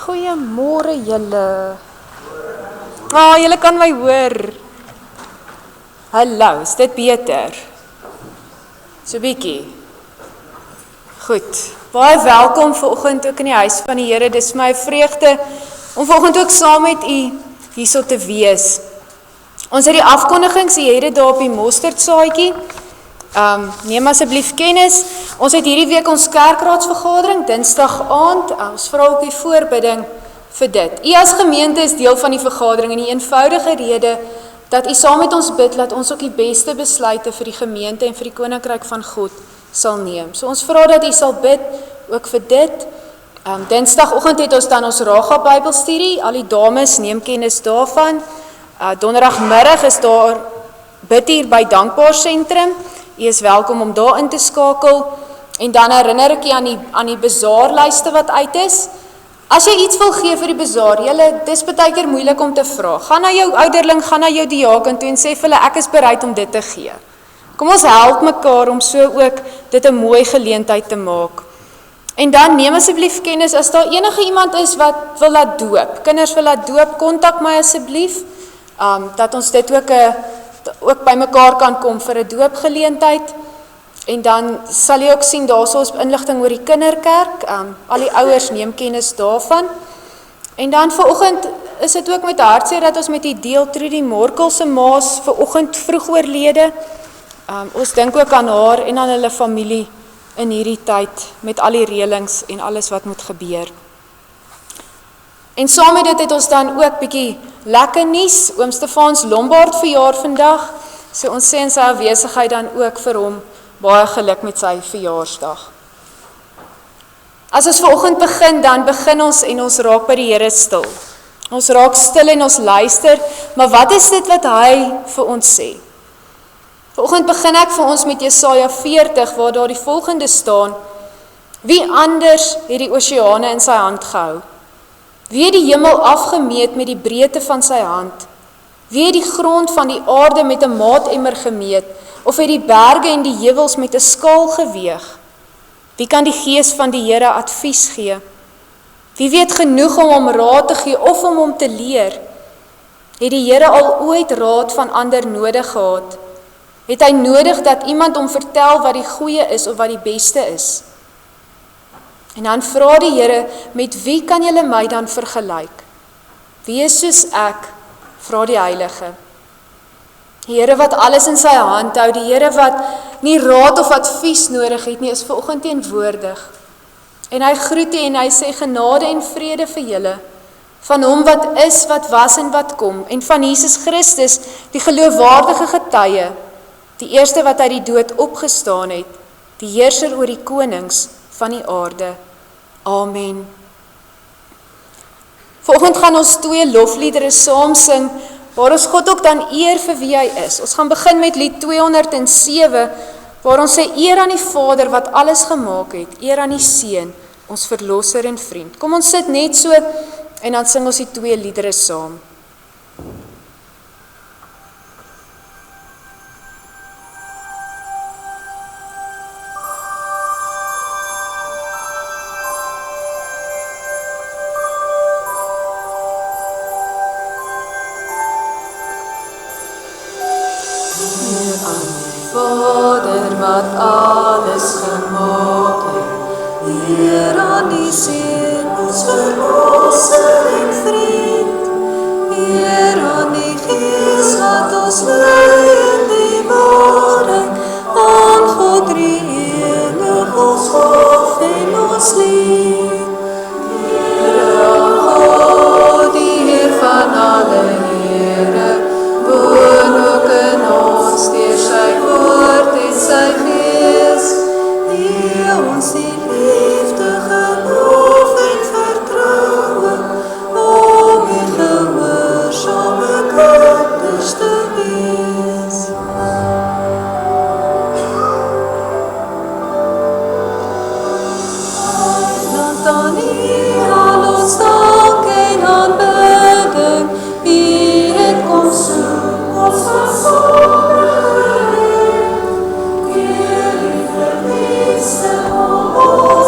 Goeiemôre julle. Julle kan my hoor. Hallo, is dit beter? So bietjie. Goed. Baie welkom vanoggend ook in die huis van die Here. Dis my vreugde om vanoggend ook saam met u hierso te wees. Ons het die afkondigings, jy het dit daar op die mosterdsaadjie. Neem asseblief kennis. Ons het hierdie week ons kerkraadsvergadering, Dinsdag aand. Ons vra ook die voorbidding vir dit. U as gemeente is deel van die vergadering en die eenvoudige rede dat u saam met ons bid, dat ons ook die beste besluite vir die gemeente en vir die koninkryk van God sal neem. So ons vra dat u sal bid, ook vir dit. Dinsdagoggend het ons dan ons Raga Bybelstudie. Al die dames neem kennis daarvan. Donderdagmiddag is daar bid hier by Dankbaar Sentrum. U is welkom om daar in te skakel. En dan herinner ek jy aan die bazaarlyste wat uit is. As jy iets wil gee vir die bazaar, dis baie keer moeilik om te vra. Gaan na jou ouderling, gaan na jou diaken toe en sê vir hulle, ek is bereid om dit te gee. Kom ons help mekaar om so ook dit 'n mooi geleentheid te maak. En dan neem asseblief kennis, as daar enige iemand is wat wil laat doop, kinders wil laat doop, kontak my asseblief, dat ons dit ook by mekaar kan kom vir 'n doopgeleentheid. En dan sal jy ook sien, daar is inligting oor die kinderkerk, al die ouers neem kennis daarvan. En dan vanoggend is dit ook met hartseer dat ons met die deel Trudy Morkel se maas vanoggend vroeg oorlede. Ons dink ook aan haar en aan hulle familie in hierdie tyd, met al die reëlings en alles wat moet gebeur. En saam met dit het ons dan ook bietjie lekker nuus. Oom Stefans Lombard verjaar vandag, so ons sê in sy afwesigheid dan ook vir hom baie geluk met sy verjaarsdag. As ons vanoggend begin, dan begin ons en ons raak by die Here stil. Ons raak stil en ons luister, maar wat is dit wat hy vir ons sê? Vanoggend begin ek vir ons met Jesaja 40, waar daar die volgende staan: Wie anders het die oseane in sy hand gehou? Wie het die hemel afgemeet met die breedte van sy hand? Wie het die grond van die aarde met 'n maatemmer gemeet, of het die berge en die heuwels met 'n skaal geweeg? Wie kan die gees van die Here advies gee? Wie weet genoeg om hom raad te gee of om hom te leer? Het die Here al ooit raad van ander nodig gehad? Het hy nodig dat iemand hom vertel wat die goeie is of wat die beste is? En dan vra die Here, met wie kan julle my dan vergelyk? Wie is soos ek? Vra die Heilige. Die Here wat alles in sy hand hou, die Here wat nie raad of advies nodig het nie, is vanoggend teenwoordig. En hy groet u en hy sê genade en vrede vir julle, van hom wat is, wat was en wat kom, en van Jesus Christus, die geloofwaardige getuie, die eerste wat uit die dood opgestaan het, die heerser oor die konings van die aarde. Amen. Vanoggend gaan ons 2 lofliedere saam sing, waar ons God ook dan eer vir wie hy is. Ons gaan begin met lied 207, waar ons sê eer aan die Vader wat alles gemaak het, eer aan die Seun, ons verlosser en vriend. Kom ons sit net so, en dan sing ons die 2 liedere saam. Vader wat alles gemaak het, eer aan die Seun, ons verlosser en vriend, eer aan die Gees wat ons lei in die waarheid, aan God drie-enig ons hof en ons lied. Eer aan God, die Heer van alle Here, woon ook in ons deur sy woord en sy Gees, die ons die liefde, geloof en vertroue, om in gehoorsame kinders te wees. Heiland aan U, al ons dank en aanbidding, U het kom soek ons versonde gereed, U liefde liefste om ons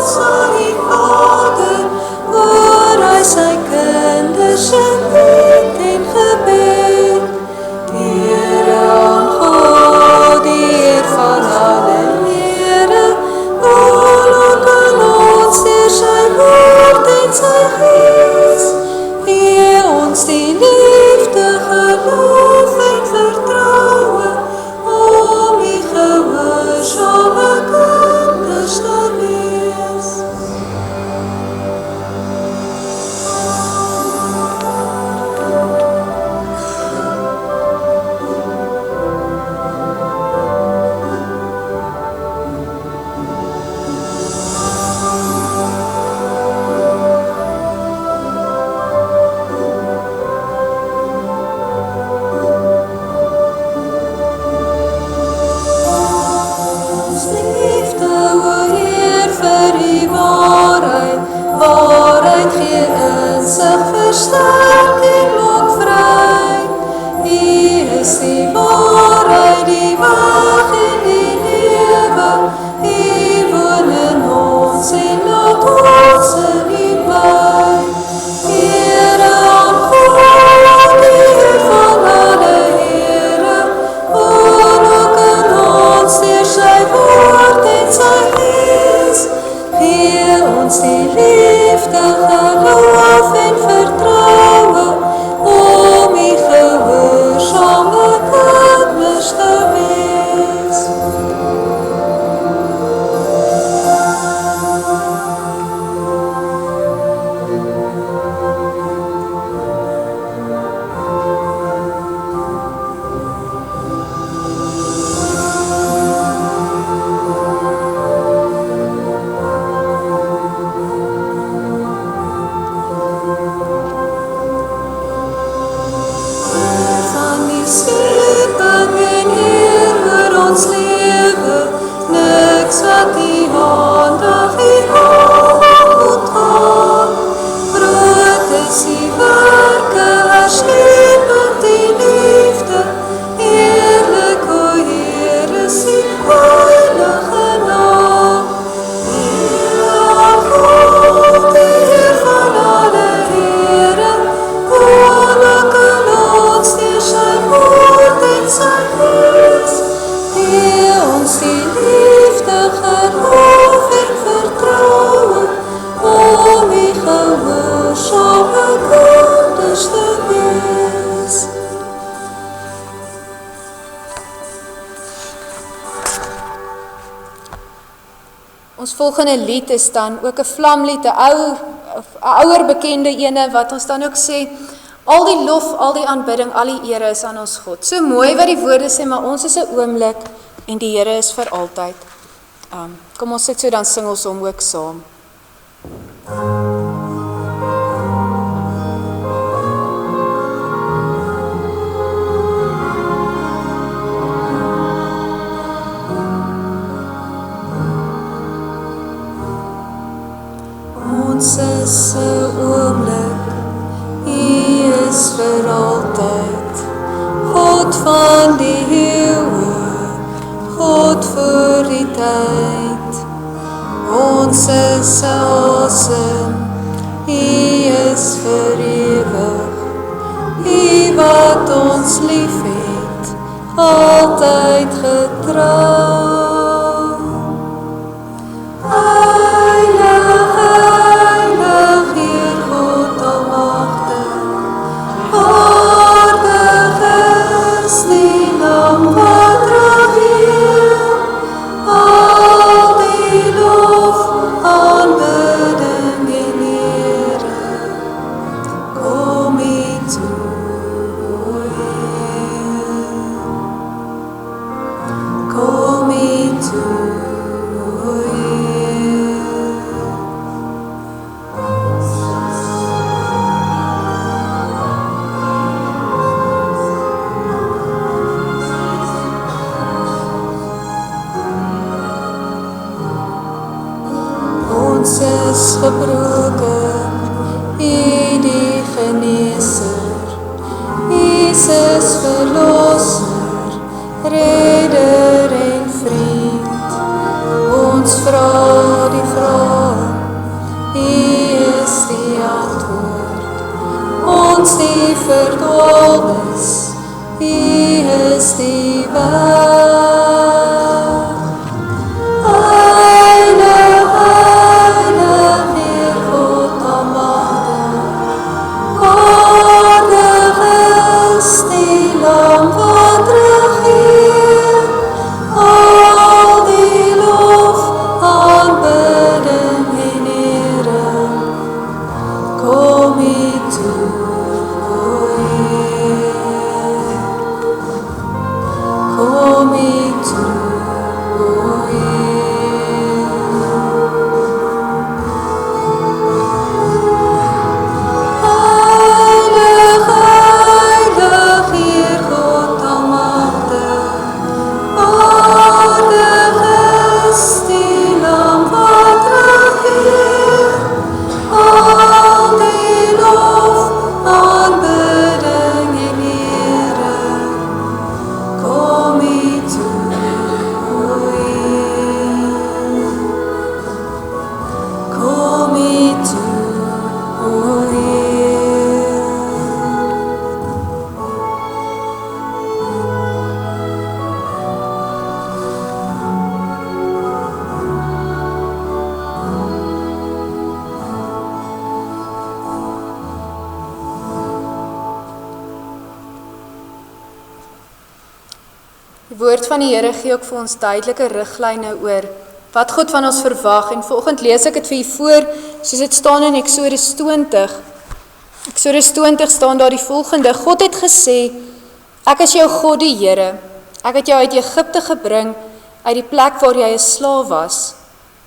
liefde, geloof en vertroue, om die gehoorsame kinders te wees. Van die skepping en Heer oor ons lewe, niks wat die aandag hieraan ontgaan. Groot is die werke, herskepend die liefde, heerlik o Heer is die heilige naam. Heer God, die Heer van alle Here, koning in ons deur sy woord en sy gees, gee ons die liefde, geloof en vertroue, om die gehoorsame kinders te wees. Ons volgende lied is dan ook 'n vlamlied, 'n ouer bekende ene wat ons dan ook sê, al die lof, al die aanbidding, al die ere is aan ons God. So mooi wat die woorde sê, maar ons is 'n oomblik en die Here is vir altyd. Kom ons sit so, dan sing ons hom ook saam. Ons is 'n oomblik, U is vir altyd, God van die eeuwe, God vir die tyd. Ons is 'n asem, U is vir ewig, U wat ons liefhet, altyd getrou. Heilig, heilig, Heer God almagtig, waardig is die Lam wat regeer, al die lof, aanbidding en ere, kom U toe, o Heer. Kom U toe, o Heer. Ons is gebroken, U die geneeser, Jesus verlosser, redder en vriend. Ons vra die vraag, U is die antwoord. Ons die verdwaaldes, U is die weg. Heilig, heilig, Heer God almagtig, waardig is die Lam wat regeer, al die lof, aanbidding en ere, kom U toe, o Heer. Kom U Die woord van die Here gee ook vir ons duidelike riglyne oor wat God van ons verwag. En vanoggend lees ek dit vir u voor, soos dit staan in Eksodus 20. Eksodus 20 staan daar die volgende: God het gesê, ek is jou God die Here. Ek het jou uit Egipte gebring, uit die plek waar jy 'n slaaf was.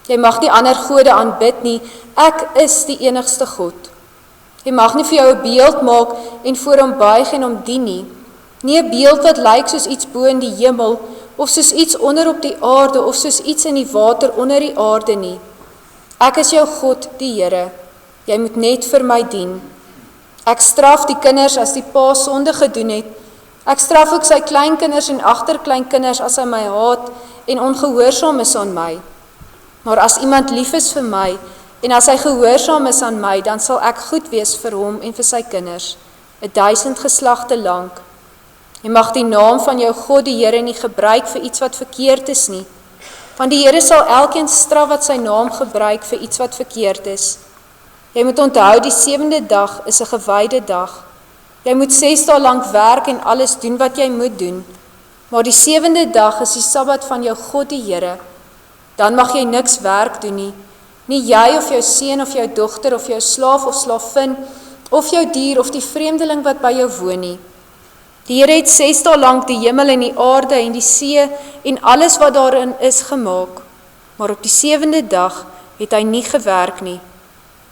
Jy mag nie ander gode aanbid nie, ek is die enigste God. Jy mag nie vir jou 'n beeld maak en voor hom buig en hom dien nie. Nie 'n beeld wat lyk soos iets bo in die hemel, of soos iets onder op die aarde, of soos iets in die water onder die aarde nie. Ek is jou God die Here. Jy moet net vir my dien. Ek straf die kinders as die pa sonde gedoen het. Ek straf ook sy kleinkinders en agterkleinkinders as hy my haat en ongehoorsaam is aan my. Maar as iemand lief is vir my, en as hy gehoorsaam is aan my, dan sal ek goed wees vir hom en vir sy kinders, 1000 geslagte lank. Jy mag die naam van jou God die Here nie gebruik vir iets wat verkeerd is nie, want die Here sal elkeen straf wat sy naam gebruik vir iets wat verkeerd is. Jy moet onthou, die 7de dag is 'n gewyde dag. Jy moet 6 dae lank werk en alles doen wat jy moet doen, maar die 7de dag is die Sabbat van jou God die Here. Dan mag jy niks werk doen nie, nie jy of jou seun of jou dogter of jou slaaf of slavin of jou dier of die vreemdeling wat by jou woon nie. Die Here het 6 dae lank die hemel en die aarde en die see en alles wat daarin is gemaak, maar op die 7de dag het hy nie gewerk nie.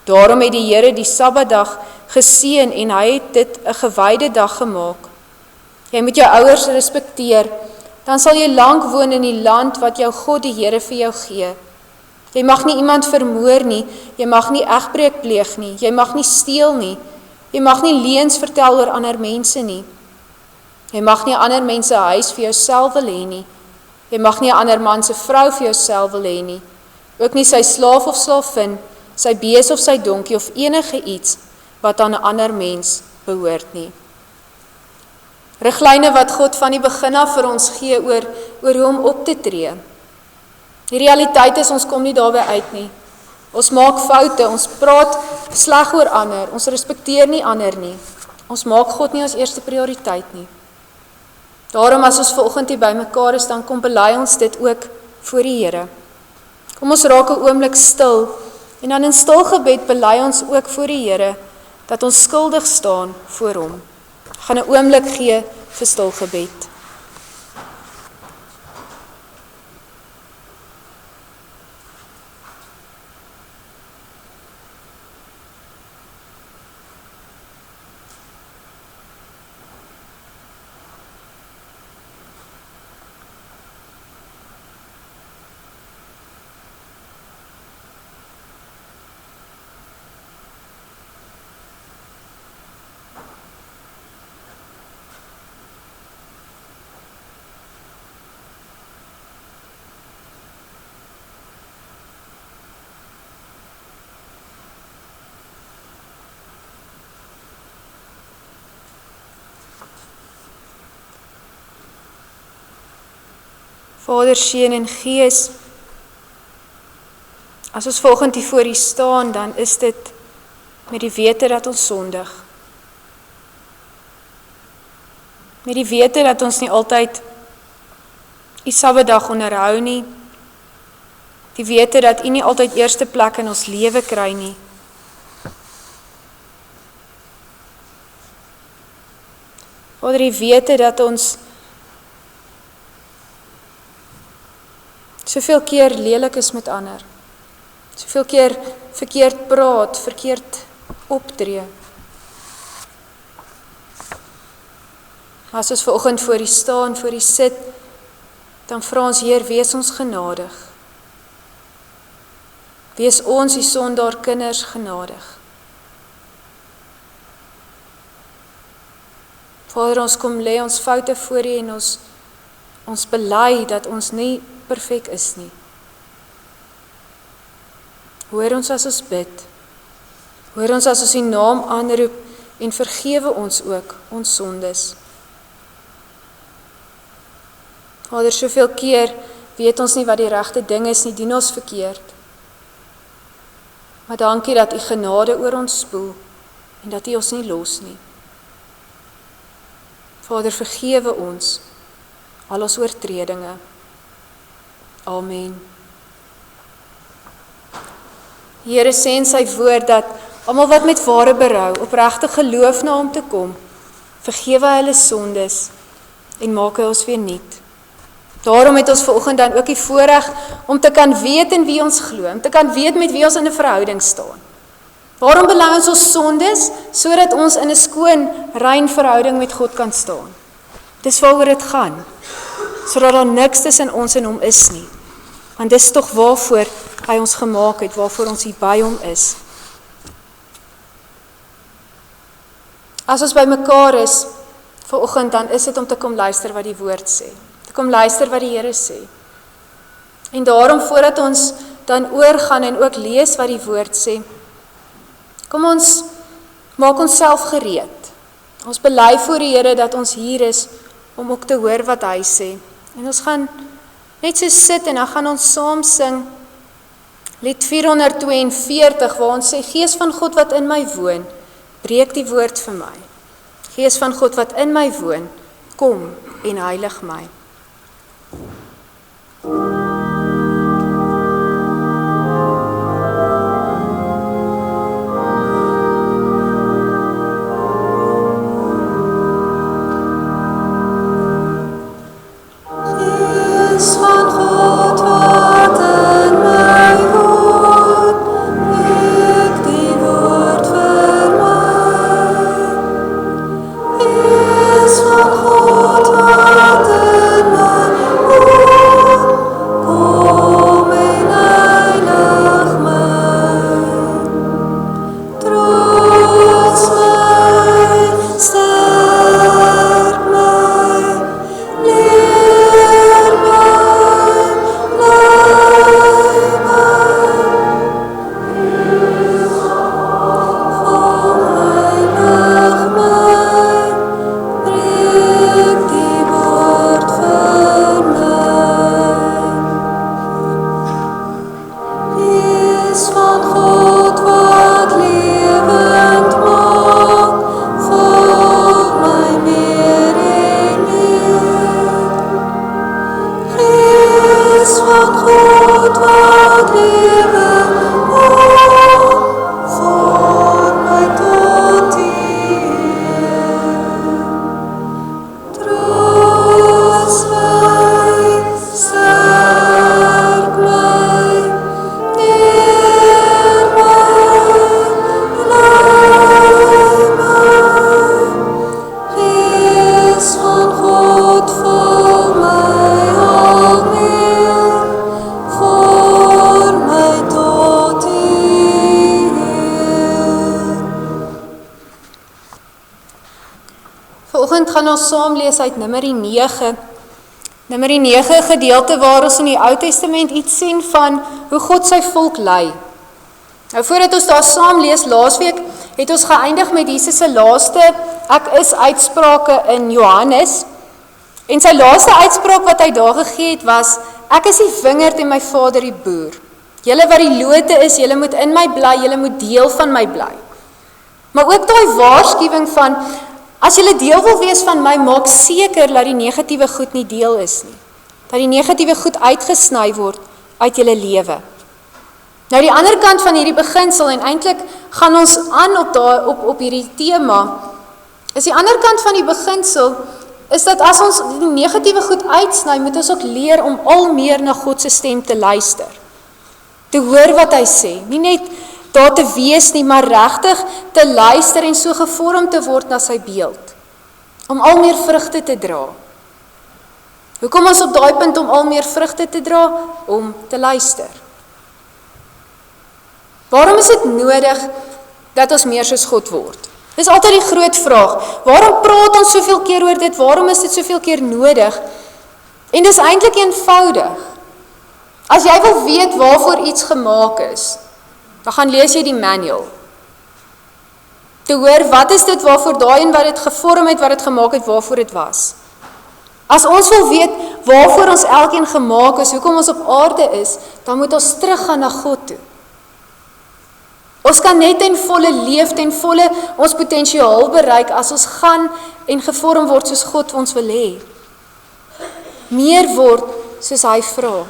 Daarom het die Here die Sabbatdag geseën en hy het dit 'n gewyde dag gemaak. Jy moet jou ouers respekteer, dan sal jy lank woon in die land wat jou God die Here vir jou gee. Jy mag nie iemand vermoor nie, jy mag nie egbreek pleeg nie, jy mag nie steel nie, jy mag nie leuns vertel oor ander mense nie. Jy mag nie 'n ander mens se huis vir jouself wil hê nie. Jy mag nie 'n ander man se vrou vir jouself wil hê nie. Ook nie sy slaaf of slaafin, sy bees of sy donkie of enige iets wat aan 'n ander mens behoort nie. Riglyne wat God van die begin af vir ons gee oor hoe om op te tree. Die realiteit is, ons kom nie daarby uit nie. Ons maak foute, ons praat sleg oor ander, ons respekteer nie ander nie. Ons maak God nie ons eerste prioriteit nie. Daarom as ons vanoggend hier bymekaar is, dan kom bely ons dit ook voor die Here. Kom ons raak 'n oomblik stil, en dan in stil gebed bely ons ook voor die Here, dat ons skuldig staan voor hom. Ek gaan 'n oomblik gee vir stil gebed. Vader, Seun en Gees, as ons vanoggend hier voor U staan, dan is dit met die wete dat ons sondig. Met die wete dat ons nie altyd U Sabbatdag onderhou nie. Die wete dat U nie altyd eerste plek in ons lewe kry nie. Vader, die wete dat ons soveel keer lelik is met ander, soveel keer verkeerd praat, verkeerd optree. As ons vanoggend voor U staan, voor U sit, dan vra ons, Heer, wees ons genadig. Wees ons, die sondaar kinders, genadig. Vader, ons kom lê ons foute voor U en ons bely dat ons nie perfek is nie. Hoor ons as ons bid. Hoor ons as ons U naam aanroep en vergewe ons ook ons sondes. Vader, soveel keer weet ons nie wat die regte ding is nie, doen ons verkeerd. Maar dankie dat U genade oor ons spoel en dat U ons nie los nie. Vader, vergewe ons al ons oortredinge. Amen. Die Here sê in sy woord dat almal wat met ware berou, opregte geloof na hom toe kom, vergewe hy hulle sondes en maak hy ons weer nuut. Daarom het ons vanoggend dan ook die voorreg om te kan weet in wie ons glo, om te kan weet met wie ons in 'n verhouding staan. Waarom bely ons sondes, sodat ons in 'n skoon, rein verhouding met God kan staan? Dis waaroor dit gaan, sodat daar niks tussen ons en hom is nie. Want dis tog waarvoor hy ons gemaak het, waarvoor ons hier by hom is. As ons by mekaar is, vanoggend, dan is dit om te kom luister wat die woord sê. Te kom luister wat die Here sê. En daarom, voordat ons dan oorgaan en ook lees wat die woord sê, kom ons, maak ons self gereed. Ons bely voor die Here dat ons hier is, om ook te hoor wat hy sê. En ons gaan net so sit en dan gaan ons saam sing, lied 442, waar ons sê, Gees van God wat in my woon, breek die woord vir my. Gees van God wat in my woon, kom en heilig my. Gaan ons saam lees uit Numeri 9. Numeri 9 gedeelte waar ons in die Ou Testament iets sien van hoe God sy volk lei. Nou voordat ons daar saam lees, laasweek het ons geëindig met Jesus se laaste ek is uitsprake in Johannes. En sy laaste uitspraak wat hy daar gegee het was, ek is die wingerd en my Vader die boer. Julle wat die lote is, julle moet in my bly, julle moet deel van my bly. Maar ook daai waarskuwing van as julle deel wil wees van my, maak seker dat die negatiewe goed nie deel is nie. Dat die negatiewe goed uitgesny word uit julle lewe. Nou die ander kant van hierdie beginsel, en eintlik gaan ons aan op hierdie tema, is die ander kant van die beginsel, is dat as ons die negatiewe goed uitsny, moet ons ook leer om al meer na God se stem te luister. Te hoor wat hy sê, nie net daar te wees nie, maar regtig te luister en so gevorm te word na sy beeld. Om al meer vrugte te dra. Hoekom ons op daai punt om al meer vrugte te dra? Om te luister. Waarom is dit nodig dat ons meer soos God word? Dis altyd die groot vraag. Waarom praat ons soveel keer oor dit? Waarom is dit soveel keer nodig? En dis eintlik eenvoudig. As jy wil weet waarvoor iets gemaak is, dan gaan lees jy die manual. Te hoor, wat is dit waarvoor daai en wat dit gevorm het, wat dit gemaak het, waarvoor dit was. As ons wil weet waarvoor ons elkeen gemaak is, hoekom ons op aarde is, dan moet ons teruggaan na God toe. Ons kan net ten volle leef, ten volle ons potensiaal bereik, as ons gaan en gevorm word soos God ons wil hê. meer word soos hy vra.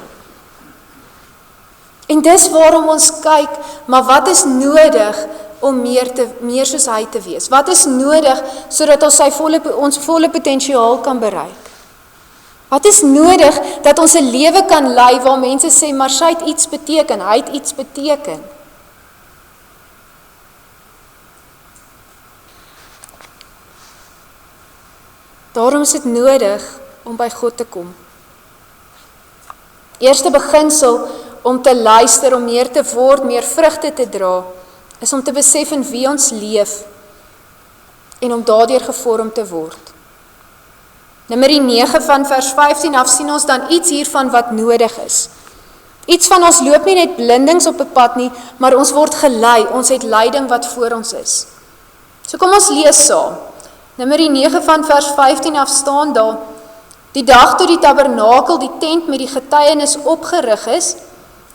En dis waarom ons kyk, maar wat is nodig om meer soos hy te wees? Wat is nodig sodat ons volle potensiaal kan bereik? Wat is nodig dat ons 'n lewe kan lei waar mense sê, maar sy het iets beteken, hy het iets beteken? Daarom is dit nodig om by God te kom. Eerste beginsel om te luister, om meer te word, meer vrugte te dra, is om te besef in wie ons leef en om daardeur gevorm te word. Numeri 9 van vers 15 af sien ons dan iets hiervan wat nodig is. Iets van ons loop nie net blindings op 'n pad nie, maar ons word gelei, ons het leiding wat voor ons is. So kom ons lees saam. Numeri 9 van vers 15 af staan daar: Die dag toe die tabernakel, die tent met die getuienis opgerig is,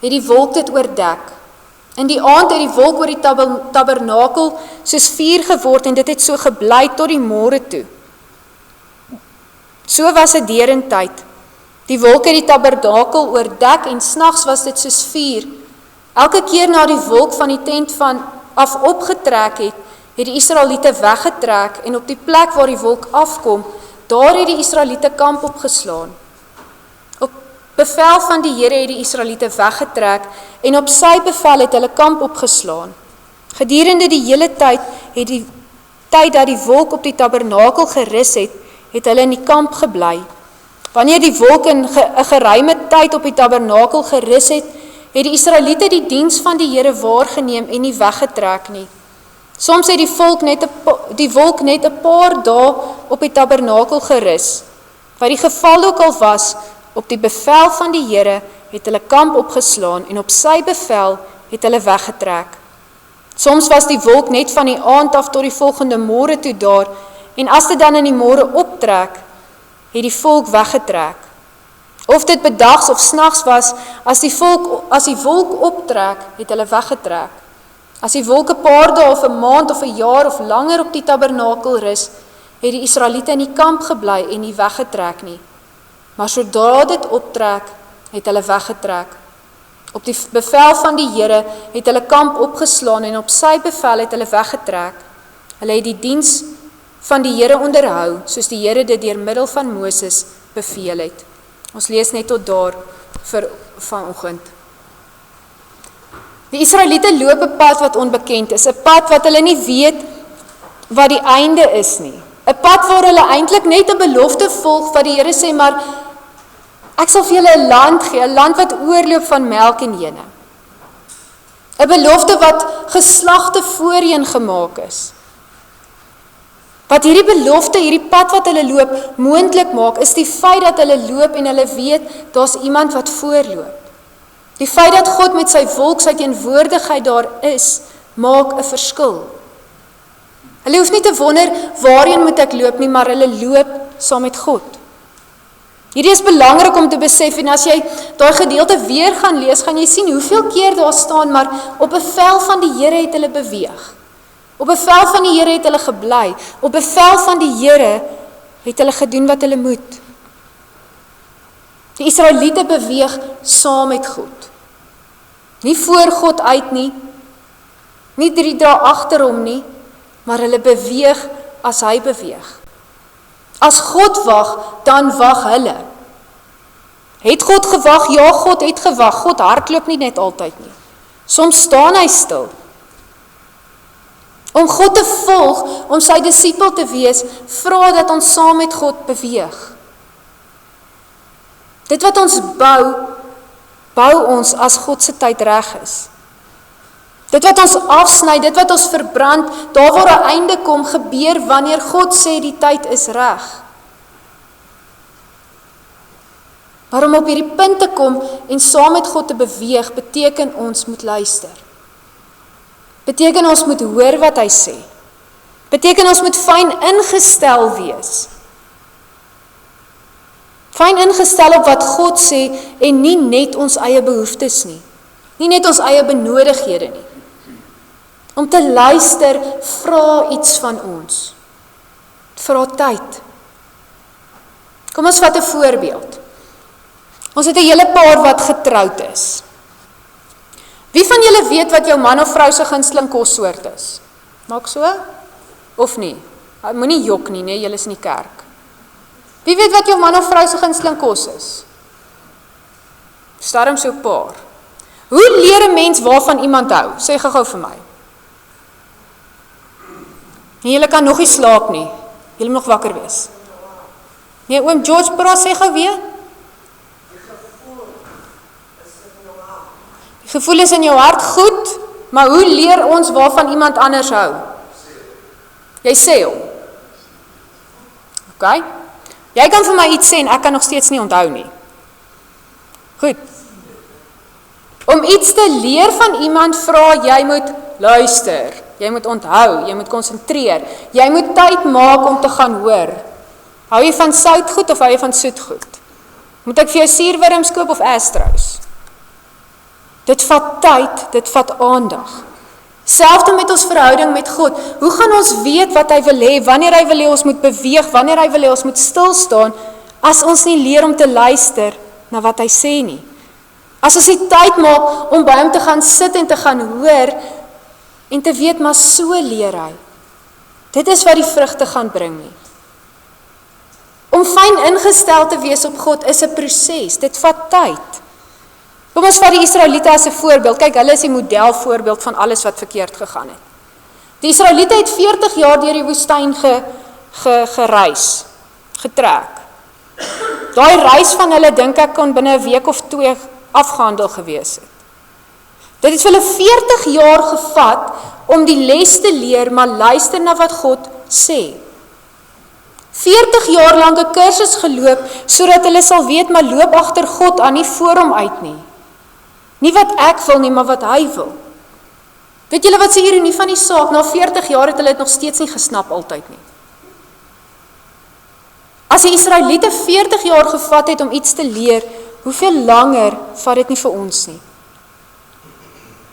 het die wolk dit oordek. In die aand het die wolk oor die tabernakel soos vuur geword en dit het so gebly tot die môre toe. So was dit derentyd. Die wolk het die tabernakel oordek en snags was dit soos vuur. Elke keer na die wolk van die tent af opgetrek het die Israeliete weggetrek en op die plek waar die wolk afkom, daar het die Israeliete kamp opgeslaan. Op bevel van die Here het die Israeliete weggetrek en op sy bevel het hulle kamp opgeslaan. Gedurende die hele tyd dat die wolk op die tabernakel gerus het hulle in die kamp gebly. Wanneer die wolk in 'n geruime tyd op die tabernakel gerus het die Israeliete die diens van die Here waargeneem en nie weggetrek nie. Soms het die wolk net 'n paar dae op die tabernakel gerus. Wat die geval ook al was, op die bevel van die Here het hulle kamp opgeslaan en op sy bevel het hulle weggetrek. Soms was die wolk net van die aand af tot die volgende môre toe daar, en as dit dan in die môre optrek, het die volk weggetrek. Of dit bedags of snags was, as die wolk optrek, het hulle weggetrek. As die wolk 'n paar dae of 'n maand of 'n jaar of langer op die tabernakel rus, het die Israeliete in die kamp gebly en nie weggetrek nie. Maar sodra dit optrek, het hulle weggetrek. Op die bevel van die Here het hulle kamp opgeslaan en op sy bevel het hulle weggetrek. Hulle het die diens van die Here onderhou, soos die Here dit deur middel van Moses beveel het. Ons lees net tot daar vir vanoggend. Die Israeliete loop 'n pad wat onbekend is, 'n pad wat hulle nie weet wat die einde is nie. 'n Pad waar hulle eintlik net 'n belofte volg wat die Here sê, maar ek sal vir julle 'n land gee, 'n land wat oorloop van melk en honing. 'n Belofte wat geslagte voorheen gemaak is. Wat hierdie belofte, hierdie pad wat hulle loop, moontlik maak, is die feit dat hulle loop en hulle weet, daar's iemand wat voorloop. Die feit dat God met sy wolk, sy teenwoordigheid daar is, maak 'n verskil. Hulle hoef nie te wonder, waarheen moet ek loop nie, maar hulle loop saam met God. Hierdie is belangrik om te besef, en as jy daai gedeelte weer gaan lees, gaan jy sien hoeveel keer daar staan, maar op bevel van die Here het hulle beweeg. Op bevel van die Here het hulle gebly. Op bevel van die Here het hulle gedoen wat hulle moet. Die Israeliete beweeg saam met God. Nie voor God uit nie, nie 3 dae agter hom nie, maar hulle beweeg as hy beweeg. As God wag, dan wag hulle. Het God gewag? Ja, God het gewag. God hardloop nie net altyd nie. Soms staan hy stil. Om God te volg, om sy disipel te wees, vra dat ons saam met God beweeg. Dit wat ons bou ons as God se tyd reg is. Dit wat ons afsny, dit wat ons verbrand, daar waar 'n einde kom, gebeur wanneer God sê die tyd is reg. Maar om op hierdie punt te kom en saam met God te beweeg, beteken ons moet luister. Beteken ons moet hoor wat hy sê. Beteken ons moet fyn ingestel wees. Fyn ingestel op wat God sê en nie net ons eie behoeftes nie. Nie net ons eie benodighede nie. Om te luister, vra iets van ons. Vra tyd. Kom ons vat 'n voorbeeld. Ons het 'n hele paar wat getroud is. Wie van julle weet wat jou man of vrou se gunsteling kossoort is? Maak so? Of nie? Moenie jok nie, nee, julle is in die kerk. Wie weet wat jou man of vrou se gunsteling kos is? Starm so 'n paar. Hoe leer 'n mens waarvan iemand hou? Sê gou vir my. En julle kan nog nie slaap nie. Julle moet nog wakker wees. Nee, oom George praat, sê gou weer. Die gevoel is in jou hart goed, maar hoe leer ons waarvan iemand anders hou? Jy sê hom. OK? Jy kan vir my iets sê en ek kan nog steeds nie onthou nie. Goed. Om iets te leer van iemand vra jy moet luister, jy moet onthou, jy moet konsentreer, jy moet tyd maak om te gaan hoor. Hou jy van soutgoed of hou jy van soetgoed? Moet ek vir jou suurwurms koop of Astros? Dit vat tyd, dit vat aandag. Selfs met ons verhouding met God. Hoe gaan ons weet wat hy wil hê, wanneer hy wil hê ons moet beweeg, wanneer hy wil hê ons moet stil staan, as ons nie leer om te luister na wat hy sê nie? As ons die tyd maak om by hom te gaan sit en te gaan hoor, en te weet, maar so leer hy. Dit is wat die vrugte gaan bring nie. Om fyn ingestel te wees op God is 'n proses, dit vat tyd. Kom ons vat die Israeliete as 'n voorbeeld. Kyk, hulle is die modelvoorbeeld van alles wat verkeerd gegaan het. Die Israeliete het 40 jaar deur die woestyn gereis, getrek. Daai reis van hulle dink ek kon binne 'n week of 2 afgehandel gewees het. Dit het vir hulle 40 jaar gevat om die les te leer, maar luister na wat God sê. 40 jaar lank 'n kursus geloop, sodat hulle sal weet, maar loop agter God aan, nie voor hom uit nie. Nie wat ek wil nie, maar wat hy wil. Weet julle wat se ironie van die saak? Na 40 jaar het hulle dit nog steeds nie gesnap altyd nie. As die Israeliete 40 jaar gevat het om iets te leer, hoeveel langer vat dit nie vir ons nie?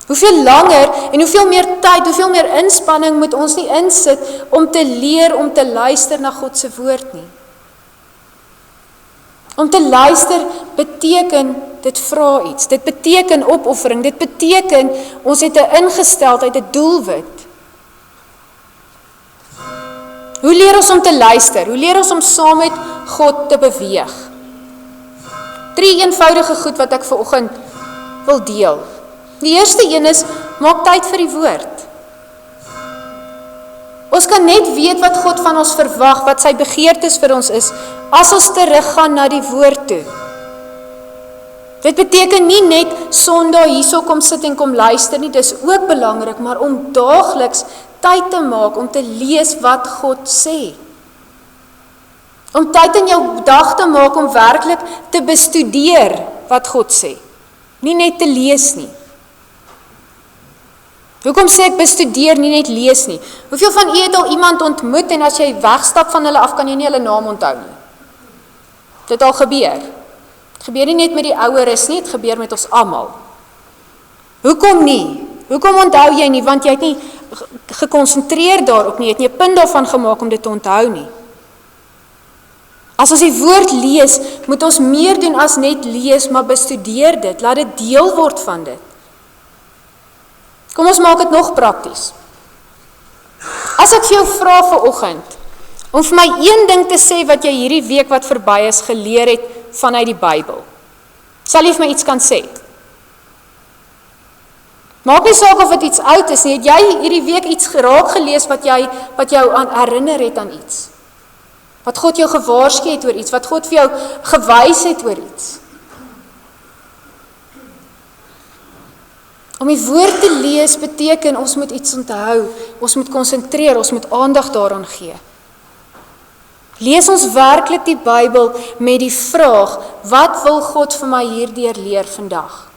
Hoeveel langer en hoeveel meer tyd, hoeveel meer inspanning moet ons nie insit om te leer, om te luister na God se woord nie? Om te luister beteken, dit vra iets, dit beteken opoffering, dit beteken, ons het 'n ingesteldheid, 'n doelwit. Hoe leer ons om te luister? Hoe leer ons om saam met God te beweeg? 3 eenvoudige goed wat ek vanoggend wil deel. Die eerste een is, maak tyd vir die woord. Ons kan net weet wat God van ons verwag, wat sy begeertes vir ons is, as ons teruggaan na die woord toe. Dit beteken nie net Sondag hierso kom sit en kom luister nie, dis ook belangrik, maar om daagliks tyd te maak om te lees wat God sê. Om tyd in jou dag te maak om werklik te bestudeer wat God sê. Nie net te lees nie. Hoekom sê ek bestudeer, nie net lees nie? Hoeveel van u het al iemand ontmoet en as jy wegstap van hulle af, kan jy nie hulle naam onthou nie? Dit al gebeur. Het gebeur nie net met die oueres nie, het gebeur met ons almal. Hoekom nie? Hoekom onthou jy nie? Want jy het nie gekonsentreer daarop nie, het nie 'n punt daarvan gemaak om dit te onthou nie. As ons die woord lees, moet ons meer doen as net lees, maar bestudeer dit, laat dit deel word van dit. Kom ons maak dit nog prakties. As ek vir jou vra vanoggend, om vir my een ding te sê wat jy hierdie week wat verby is geleer het vanuit die Bybel, sal jy vir my iets kan sê? Maak nie saak of dit iets oud is nie, het jy hierdie week iets geraak gelees wat jou aan herinner het aan iets? Wat God jou gewaarsku het oor iets, wat God vir jou gewys het oor iets? Om die woord te lees beteken, ons moet iets onthou, ons moet konsentreer, ons moet aandag daaraan gee. Lees ons werklik die Bybel met die vraag, wat wil God vir my hierdeur leer vandag?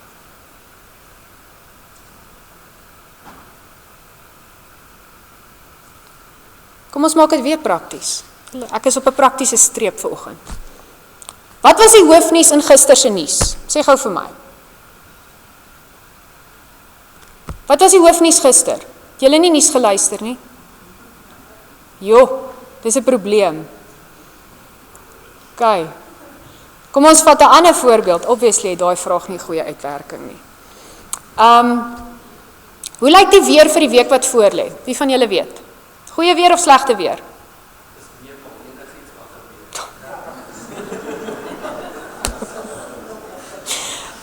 Kom ons maak dit weer prakties. Ek is op 'n praktiese streep vanoggend. Wat was die hoofnuus in gister se nuus? Sê gou vir my. Wat was die hoofnuus gister? Het julle nie nuus geluister nie? Jo, dis 'n probleem. OK. Kom ons vat 'n ander voorbeeld. Obviously het daai vraag nie goeie uitwerking nie. Hoe lyk die weer vir die week wat voorlê? Wie van julle weet? Goeie weer of slegte weer?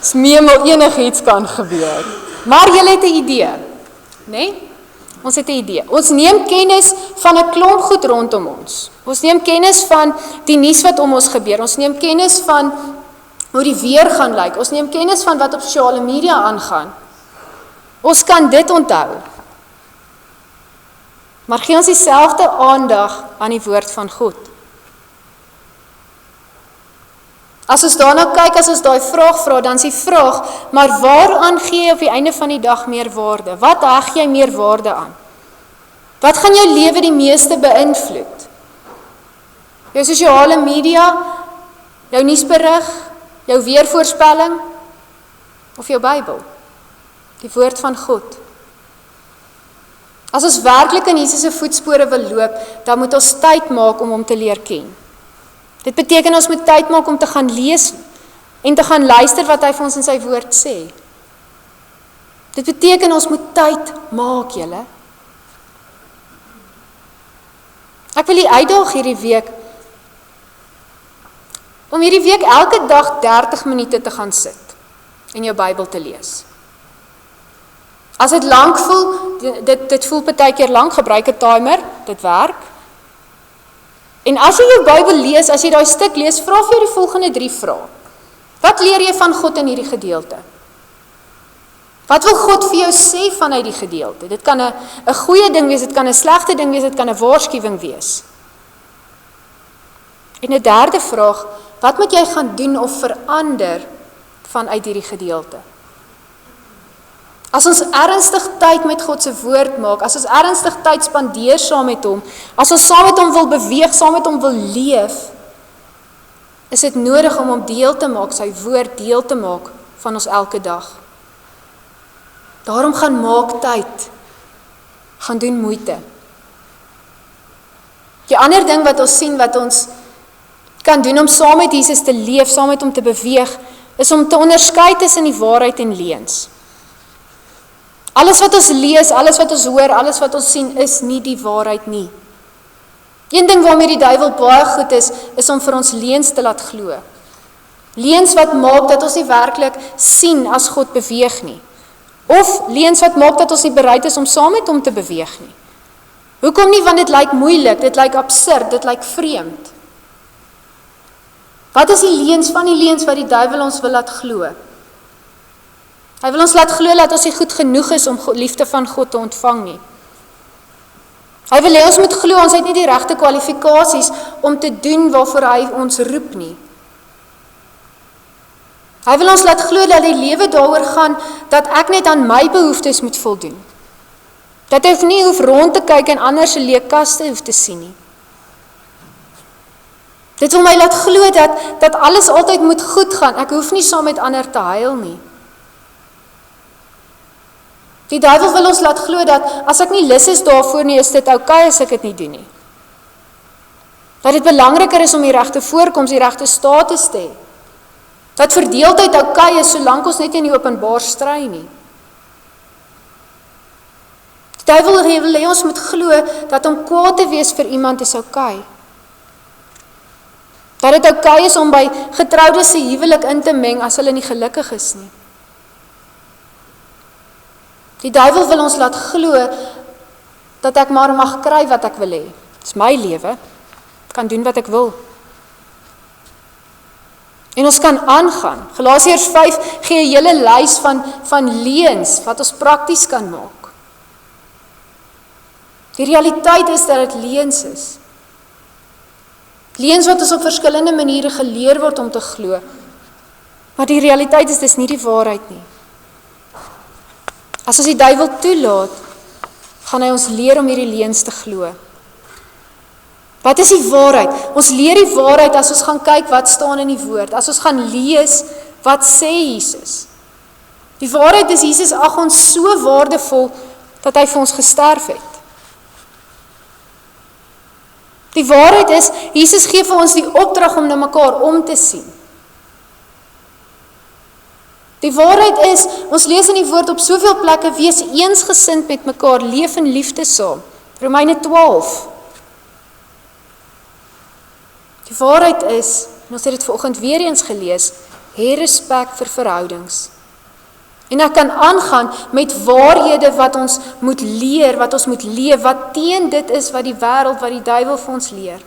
Dis meer maar enigiets kan gebeur. Maar julle het 'n idee, né? Ons het 'n idee. Ons neem kennis van 'n klomp goed rondom ons. Ons neem kennis van die nuus wat om ons gebeur. Ons neem kennis van hoe die weer gaan lyk. Ons neem kennis van wat op sosiale media aangaan. Ons kan dit onthou. Maar gee ons dieselfde aandag aan die woord van God. As ons daarna kyk, as ons daai vraag vra, dan is die vraag, maar waaraan gee jy op die einde van die dag meer waarde? Wat heg jy meer waarde aan? Wat gaan jou lewe die meeste beïnvloed? Jou sosiale media, jou nuusberig, jou weervoorspelling of jou Bybel? Die woord van God. As ons werklik in Jesus se voetspore wil loop, dan moet ons tyd maak om hom te leer ken. Dit beteken ons moet tyd maak om te gaan lees en te gaan luister wat hy vir ons in sy woord sê. Dit beteken ons moet tyd maak, julle. Ek wil u uitdaag hierdie week om hierdie week elke dag 30 minute te gaan sit en jou Bybel te lees. As dit lank voel, dit voel partykeer lank, gebruik 'n timer, dit werk. En as jy jou Bybel lees, as jy daai stuk lees, vra vir jou die volgende 3 vrae. Wat leer jy van God in hierdie gedeelte? Wat wil God vir jou sê vanuit die gedeelte? Dit kan 'n goeie ding wees, dit kan 'n slegte ding wees, dit kan 'n waarskuwing wees. En 'n derde vraag, wat moet jy gaan doen of verander vanuit hierdie gedeelte? As ons ernstig tyd met God se woord maak, as ons ernstig tyd spandeer saam met hom, as ons saam met hom wil beweeg, saam met hom wil leef, is dit nodig om hom deel te maak, sy woord deel te maak van ons elke dag. Daarom gaan maak tyd, gaan doen moeite. Die ander ding wat ons sien, wat ons kan doen om saam met Jesus te leef, saam met hom te beweeg, is om te onderskei tussen die waarheid en leuns. Alles wat ons lees, alles wat ons hoor, alles wat ons sien, is nie die waarheid nie. Een ding waarmee die duiwel baie goed is om vir ons leuns te laat glo. Leuns wat maak dat ons nie werklik sien as God beweeg nie. Of leuns wat maak dat ons nie bereid is om saam met hom te beweeg nie. Hoekom nie? Want dit lyk moeilik, dit lyk absurd, dit lyk vreemd. Wat is die leuns van die leuns wat die duiwel ons wil laat glo? Hy wil ons laat glo dat ons nie goed genoeg is om liefde van God te ontvang nie. Hy wil hê ons moet glo ons het nie die regte kwalifikasies om te doen waarvoor hy ons roep nie. Hy wil ons laat glo dat die lewe daaroor gaan dat ek net aan my behoeftes moet voldoen. Dat ek nie hoef rond te kyk en ander se leekkaste hoef te sien nie. Dit wil my laat glo dat alles altyd moet goed gaan. Ek hoef nie saam met ander te huil nie. Die duiwel wil ons laat glo dat as ek nie lus is daarvoor nie, is dit oukei as ek dit nie doen nie. Dat dit belangriker is om die regte voorkoms, die regte status te hê. Dat verdeeldheid oukei is solank ons net nie in die openbaar stry nie. Die duiwel wil hê ons moet glo dat om kwaad te wees vir iemand is oukei. Dat dit oukei is om by getroudes se huwelik in te meng as hulle nie gelukkig is nie. Die duiwel wil ons laat glo dat ek maar mag kry wat ek wil hê. Dit is my lewe. Ek kan doen wat ek wil. En ons kan aangaan. Galasiërs 5 gee 'n hele lys van leuns wat ons prakties kan maak. Die realiteit is dat dit leuns is. Leuns wat ons op verskillende maniere geleer word om te glo. Maar die realiteit is dis nie die waarheid nie. As ons die duiwel toelaat, gaan hy ons leer om hierdie leuns te glo. Wat is die waarheid? Ons leer die waarheid as ons gaan kyk wat staan in die woord, as ons gaan lees wat sê Jesus. Die waarheid is Jesus ag ons so waardevol dat hy vir ons gesterf het. Die waarheid is Jesus gee vir ons die opdrag om na mekaar om te sien. Die waarheid is, ons lees in die woord op soveel plekke, wees eensgesind met mekaar, leef in liefde saam. Romeine 12. Die waarheid is, en ons het dit vanoggend weer eens gelees, hê respek vir verhoudings. En ek kan aangaan met waarhede wat ons moet leer, wat ons moet leef, wat teen dit is wat die wêreld, wat die duiwel vir ons leer.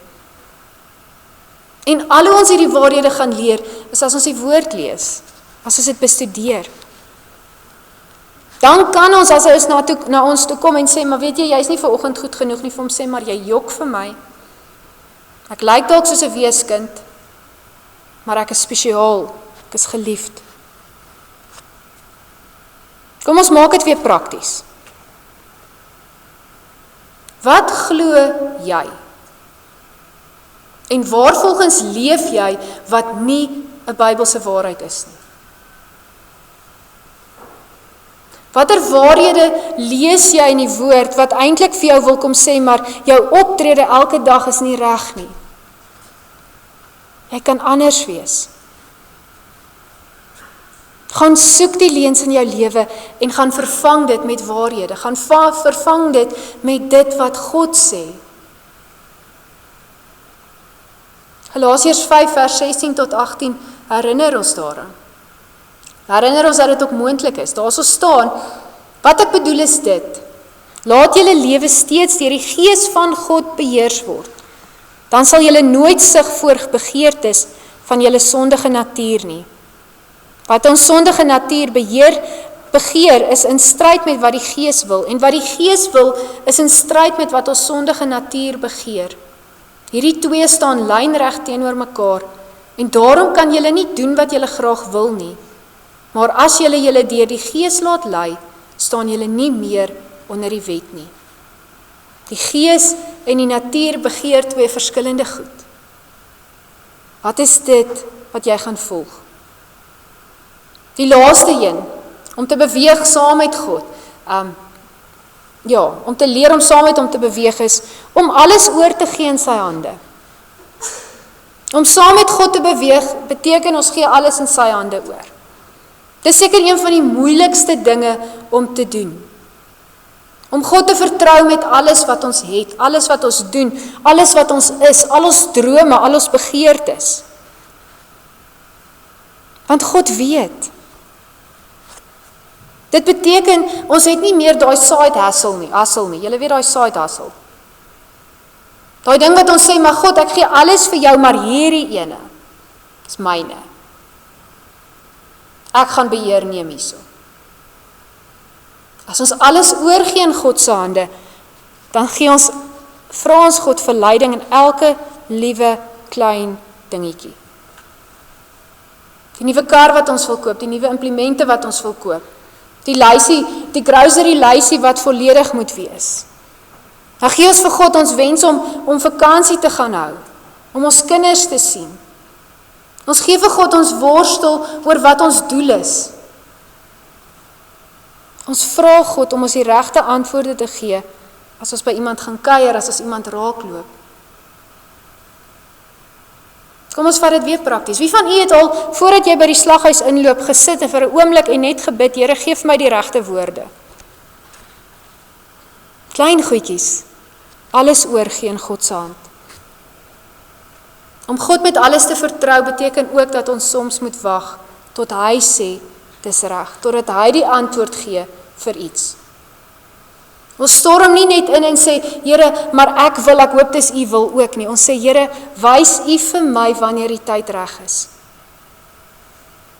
En al hoe ons hierdie waarhede gaan leer, is as ons die woord lees, as ons dit bestudeer. Dan kan ons, as hy na ons toe kom en sê, maar weet jy is nie vanoggend goed genoeg nie, vir hom sê, maar jy jok vir my. Ek lyk dalk soos 'n weeskind, maar ek is spesiaal, ek is geliefd. Kom ons maak dit weer prakties. Wat glo jy? En waarvolgens leef jy wat nie 'n Bybelse waarheid is nie? Watter waarhede lees jy in die woord wat eintlik vir jou wil kom sê, maar jou optrede elke dag is nie reg nie? Jy kan anders wees. Gaan soek die leuns in jou lewe en gaan vervang dit met waarhede. Gaan vervang dit met dit wat God sê. Galasiërs 5 vers 16 tot 18 herinner ons daaraan. Herinner ons dat dit ook moontlik is. Daar staan, wat ek bedoel is dit, laat julle lewe steeds deur die Gees van God beheers word. Dan sal julle nooit sug voor begeertes van julle sondige natuur nie. Wat ons sondige natuur begeer is in stryd met wat die Gees wil, en wat die Gees wil is in stryd met wat ons sondige natuur begeer. Hierdie twee staan lynreg teenoor mekaar, en daarom kan julle nie doen wat julle graag wil nie. Maar as julle deur die Gees laat lei, staan julle nie meer onder die wet nie. Die Gees en die natuur begeer twee verskillende goed. Wat is dit wat jy gaan volg? Die laaste een, om te beweeg saam met God. Om te leer om saam met hom te beweeg is, om alles oor te gee in sy hande. Om saam met God te beweeg, beteken ons gee alles in sy hande oor. Dit is seker een van die moeilikste dinge om te doen. Om God te vertrou met alles wat ons het, alles wat ons doen, alles wat ons is, al ons drome, al ons begeertes. Want God weet. Dit beteken, ons het nie meer daai side hustle nie. Julle weet daai side hustle. Daai ding wat ons sê, maar God, ek gee alles vir jou, maar hierdie ene is myne. Ek gaan beheer neem hierso. As ons alles oorgee in God se hande, dan vra ons God vir leiding in elke liewe klein dingetjie. Die nuwe kar wat ons wil koop, die nuwe implemente wat ons wil koop, die grocery lysie wat volledig moet wees. Dan gee ons vir God ons wens om vakansie te gaan hou, om ons kinders te sien. Ons gee vir God ons worstel oor wat ons doel is. Ons vra God om ons die regte antwoorde te gee as ons by iemand gaan kuier, as ons iemand raakloop. Kom ons vat dit weer prakties. Wie van u het al, voordat jy by die slaghuis inloop, gesit en vir 'n oomblik en net gebid, Here, gee vir my die regte woorde. Klein goedjies, alles oorgee in God se hand. Om God met alles te vertrou beteken ook dat ons soms moet wag tot hy sê, dis reg, totdat hy die antwoord gee vir iets. Ons storm nie net in en sê, Here, maar ek hoop dis u wil ook nie. Ons sê, Here, wys u vir my wanneer die tyd reg is.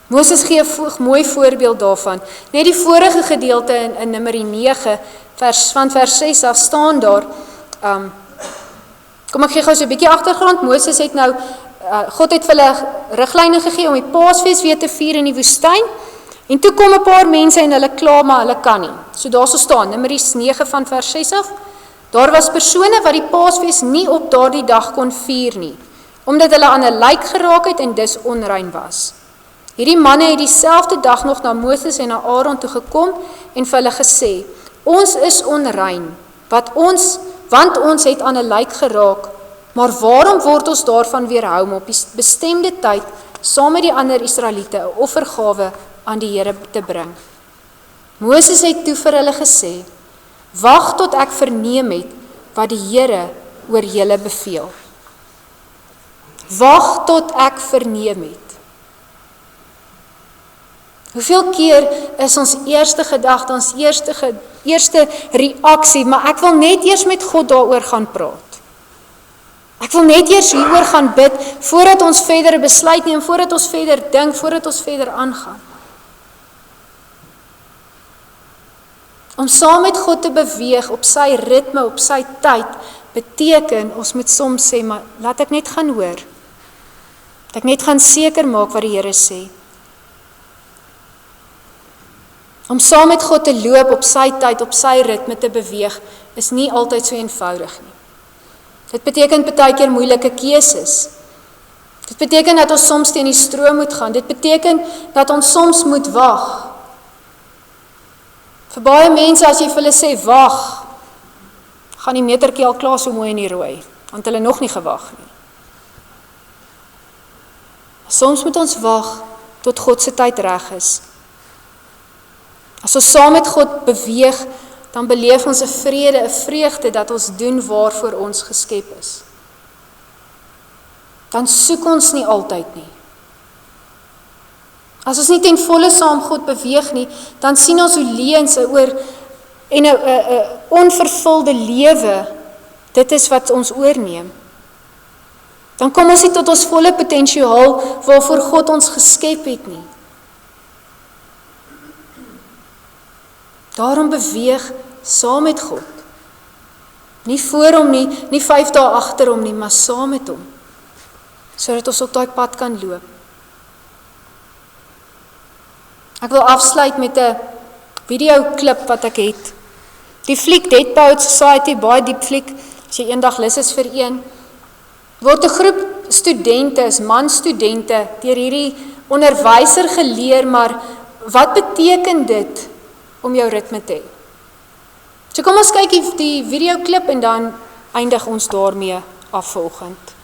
Moses gee 'n mooi voorbeeld daarvan. Net die vorige gedeelte in Numeri 9, van vers 6 af staan daar, kom ek gee gou so 'n bietjie agtergrond. Moses het nou, God het vir hulle riglyne gegee om die Paasfees weer te vier in die woestyn. En toe kom 'n paar mense en hulle kla, maar hulle kan nie. So daar staan, Numeri 9 van vers 6 af, daar was persone wat die Paasfees nie op daardie dag kon vier nie, omdat hulle aan 'n lijk geraak het en dus onrein was. Hierdie manne het dieselfde dag nog na Moses en na Aaron toe gekom en vir hulle gesê, ons is onrein, want ons het aan 'n lijk geraak, maar waarom word ons daarvan weerhou om op die bestemde tyd saam met die ander Israeliete 'n offergawe aan die Here te bring. Moses het toe vir hulle gesê, wag tot ek verneem het wat die Here oor julle beveel. Wag tot ek verneem het. Hoeveel keer is ons eerste gedagte, ons eerste reaksie, maar ek wil net eers met God daaroor gaan praat. Ek wil net eers hieroor gaan bid, voordat ons verder 'n besluit neem, voordat ons verder dink, voordat ons verder aangaan. Om saam met God te beweeg op sy ritme, op sy tyd, beteken, ons moet soms sê, maar laat ek net gaan hoor. Dat ek net gaan seker maak wat die Here sê. Om saam met God te loop op sy tyd, op sy ritme te beweeg, is nie altyd so eenvoudig nie. Dit beteken baie keer moeilike keuses. Dit beteken dat ons soms teen die stroom moet gaan. Dit beteken dat ons soms moet wag. Vir baie mense, as jy vir hulle sê, wag, gaan die metertjie al klaar so mooi in die rooi, want hulle nog nie gewag nie. Soms moet ons wag, tot God se tyd reg is. As ons saam met God beweeg, dan beleef ons 'n vrede, 'n vreugde, dat ons doen waarvoor ons geskep is. Dan soek ons nie altyd nie. As ons nie ten volle saam God beweeg nie, dan sien ons hoe leuns oor en 'n onvervulde lewe, dit is wat ons oorneem. Dan kom ons nie tot ons volle potensiaal waarvoor God ons geskep het nie. Daarom beweeg saam met God. Nie voor hom nie, nie 5 dae agter hom nie, maar saam met hom. Sodat ons op daai pad kan loop. Ek wil afsluit met 'n videoklip wat ek het. Die fliek Dead Poets Society, baie diep fliek, as jy eendag lus is vir een, word 'n groep studente, is man-studente, deur hierdie onderwyser geleer, maar wat beteken dit om jou ritme te hê? So kom ons kyk die videoklip en dan eindig ons daarmee af vanoggend.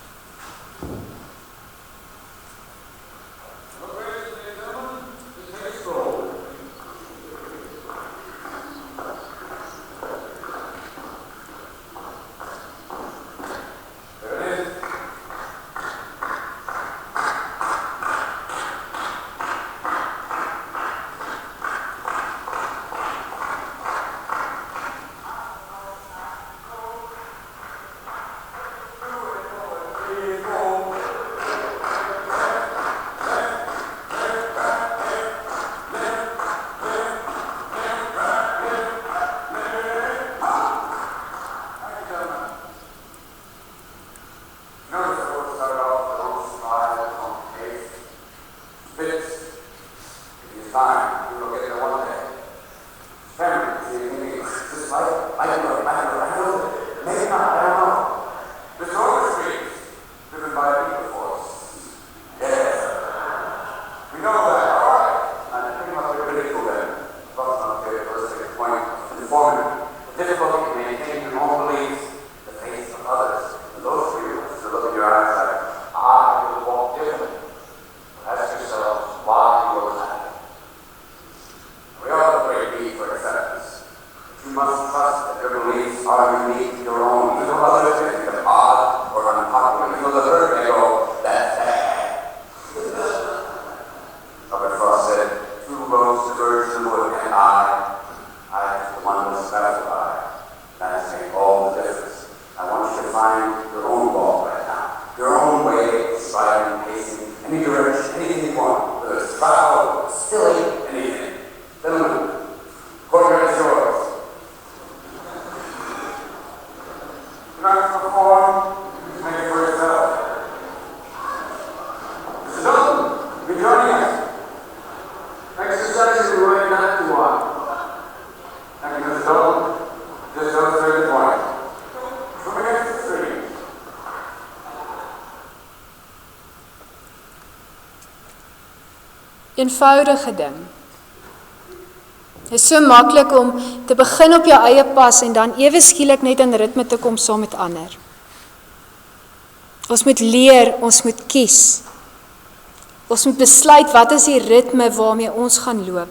Eenvoudige ding. Het is so maklik om te begin op jou eie pas en dan ewe skielik net in ritme te kom saam met ander. Ons moet leer, ons moet kies. Ons moet besluit wat is die ritme waarmee ons gaan loop.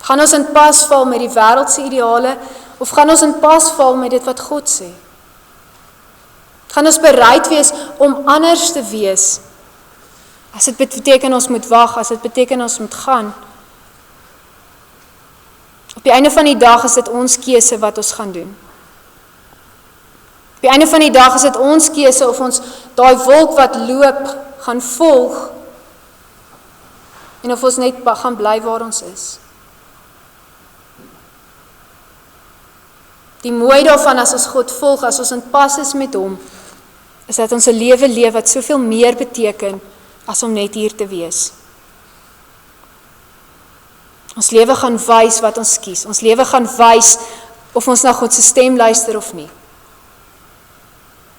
Gaan ons in pas val met die wêreldse ideale, of gaan ons in pas val met dit wat God sê? Gaan ons bereid wees om anders te wees, as dit beteken ons moet wag, as dit beteken ons moet gaan? Op die einde van die dag is dit ons keuse wat ons gaan doen. Op die einde van die dag is dit ons keuse of ons daai wolk wat loop gaan volg, en of ons net gaan bly waar ons is. Die mooi daarvan as ons God volg, as ons in pas is met hom, is dat ons 'n lewe leef wat soveel meer beteken as om net hier te wees. Ons lewe gaan wys wat ons kies. Ons lewe gaan wys of ons na God se stem luister of nie.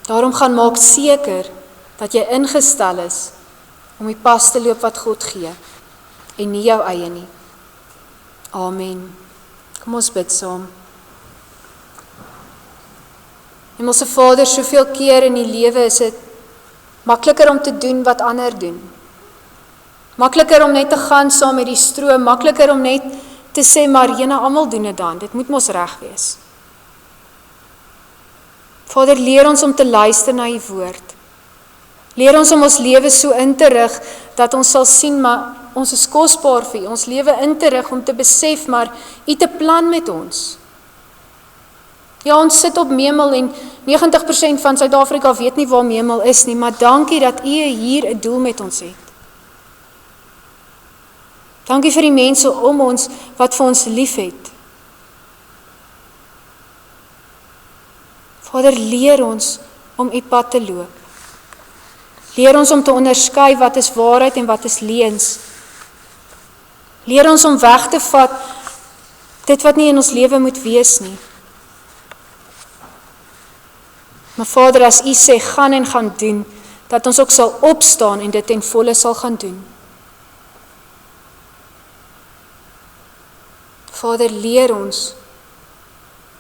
Daarom gaan maak seker dat jy ingestel is om die pas te loop wat God gee en nie jou eie nie. Amen. Kom ons bid saam. Hemelse Vader, soveel keer in die lewe is dit makliker om te doen wat ander doen. Makliker om net te gaan saam met die stroom, makliker om net te sê, maar jene, almal doen dit dan, dit moet mos reg wees. Vader, leer ons om te luister na u woord. Leer ons om ons lewe so in te rig, dat ons sal sien, maar ons is kosbaar vir u, ons lewe in te rig om te besef, maar u het 'n plan met ons. Ja, ons sit op Memel en 90% van Suid-Afrika weet nie waar Memel is nie, maar dankie dat u hier 'n doel met ons het. Dankie vir die mense om ons wat vir ons lief het. Vader, leer ons om u pad te loop. Leer ons om te onderskei wat is waarheid en wat is leuns. Leer ons om weg te vat dit wat nie in ons lewe moet wees nie. Maar Vader, as u sê gaan en gaan doen, dat ons ook sal opstaan en dit ten volle sal gaan doen. Vader, leer ons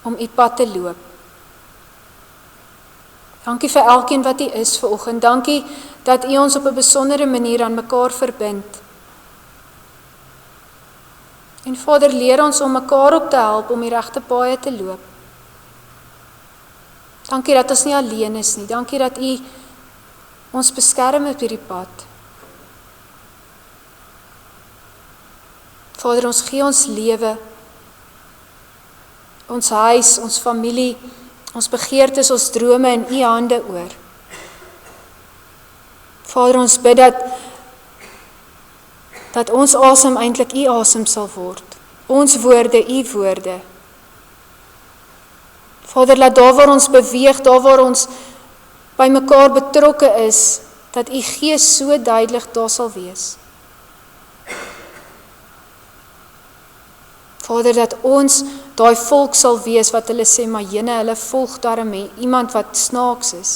om u pad te loop. Dankie vir elkeen wat u is vanoggend. Dankie dat u ons op 'n besondere manier aan mekaar verbind. En Vader, leer ons om mekaar op te help om die regte paaie te loop. Dankie dat ons nie alleen is nie. Dankie dat u ons beskerm op hierdie pad. Vader, ons gee ons lewe, ons huis, ons familie, ons begeertes, ons drome in u hande oor. Vader, ons bid dat ons asem eintlik u asem sal word. Ons woorde, u woorde. Vader, laat daar waar ons beweeg, daar waar ons by mekaar betrokke is, dat u Gees so duidelik daar sal wees. Vader, dat ons daai volk sal wees wat hulle sê, maar jene, hulle volg daarmee iemand wat snaaks is.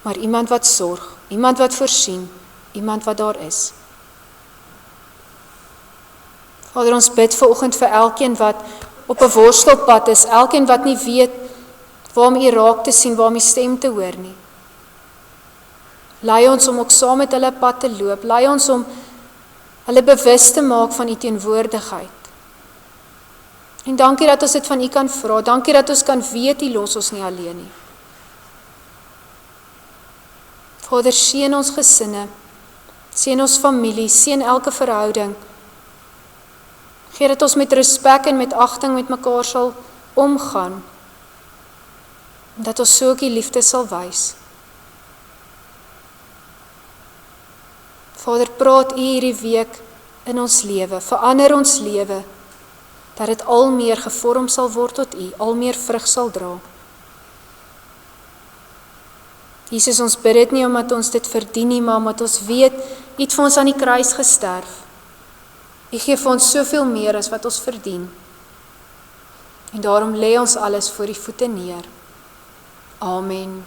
Maar iemand wat sorg, iemand wat voorsien, iemand wat daar is. Vader, ons bid vanoggend vir elkeen wat op 'n worstelpad is, elkeen wat nie weet waarom u raak te sien, waarom u stem te hoor nie. Lei ons om ook saam met hulle pad te loop, lei ons om hulle bewus te maak van u teenwoordigheid. En dankie dat ons dit van u kan vra, dankie dat ons kan weet u los ons nie alleen nie. Vader, seën ons gesinne, seën ons familie, seën elke verhouding. Gee dat ons met respek en met agting met mekaar sal omgaan, en dat ons so ook die liefde sal wys. Vader, praat u hierdie week in ons lewe, verander ons lewe, dat dit al meer gevorm sal word tot u, al meer vrug sal dra. Jesus, ons bid dit nie omdat ons dit verdien nie, maar omdat ons weet, u het vir ons aan die kruis gesterf. U gee vir ons soveel meer as wat ons verdien. En daarom lê ons alles voor die voete neer. Amen.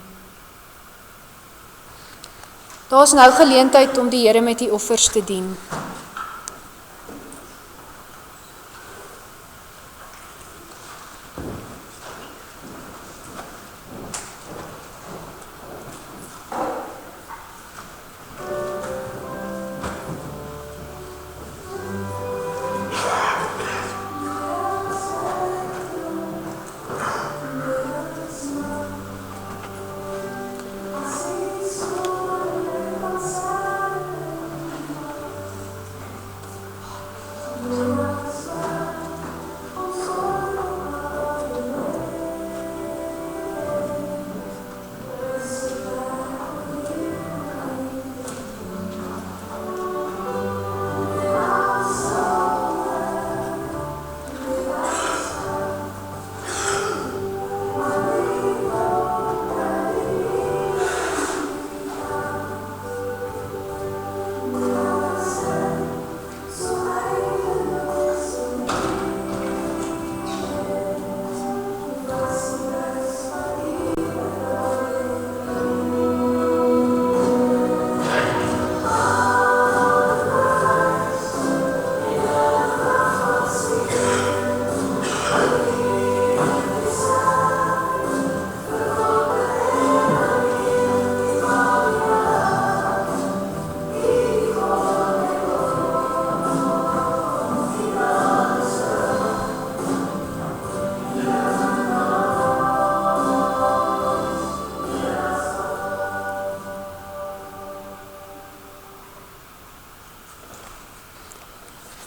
Daar is nou geleentheid om die Here met die offers te dien.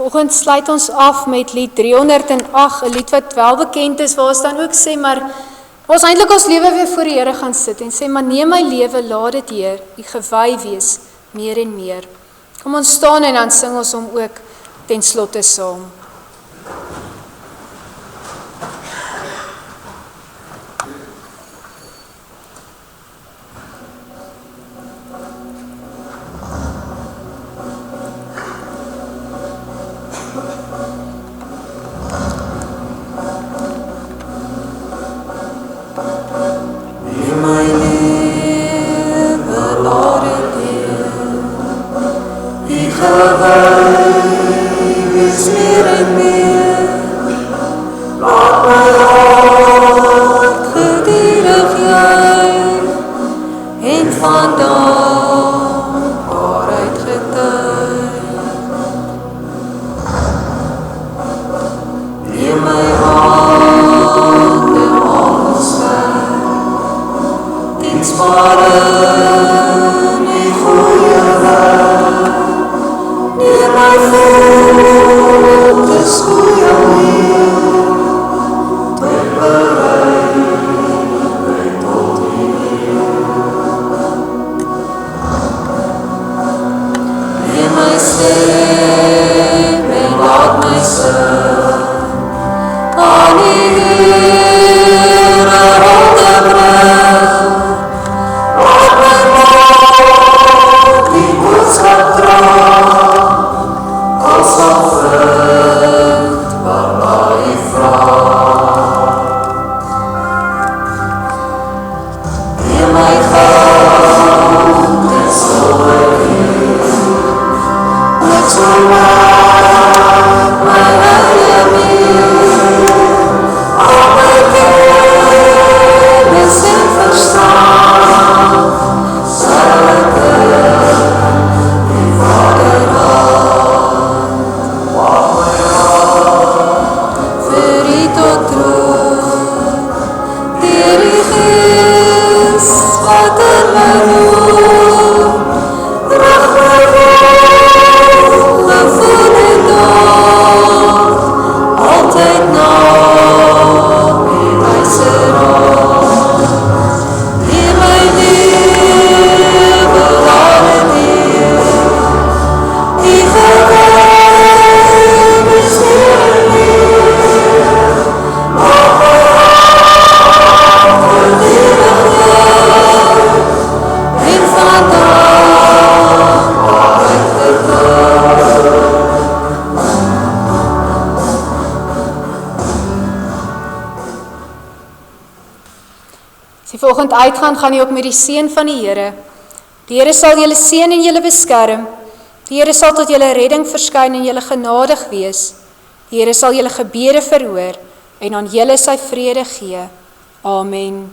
Vanoggend sluit ons af met lied 308, 'n lied wat wel bekend is, waar ons dan ook sê, maar waar ons eintlik ons lewe weer voor die Here gaan sit en sê, maar neem my lewe, laat dit Heer, U gewy wees, meer en meer. Kom ons staan en dan sing ons hom ook ten slotte saam. Vanoggend uitgaan, gaan jy ook met die seën van die Here. Die Here sal julle seën en julle beskerm. Die Here sal tot julle redding verskyn en julle genadig wees. Die Here sal julle gebede verhoor en aan julle sy vrede gee. Amen.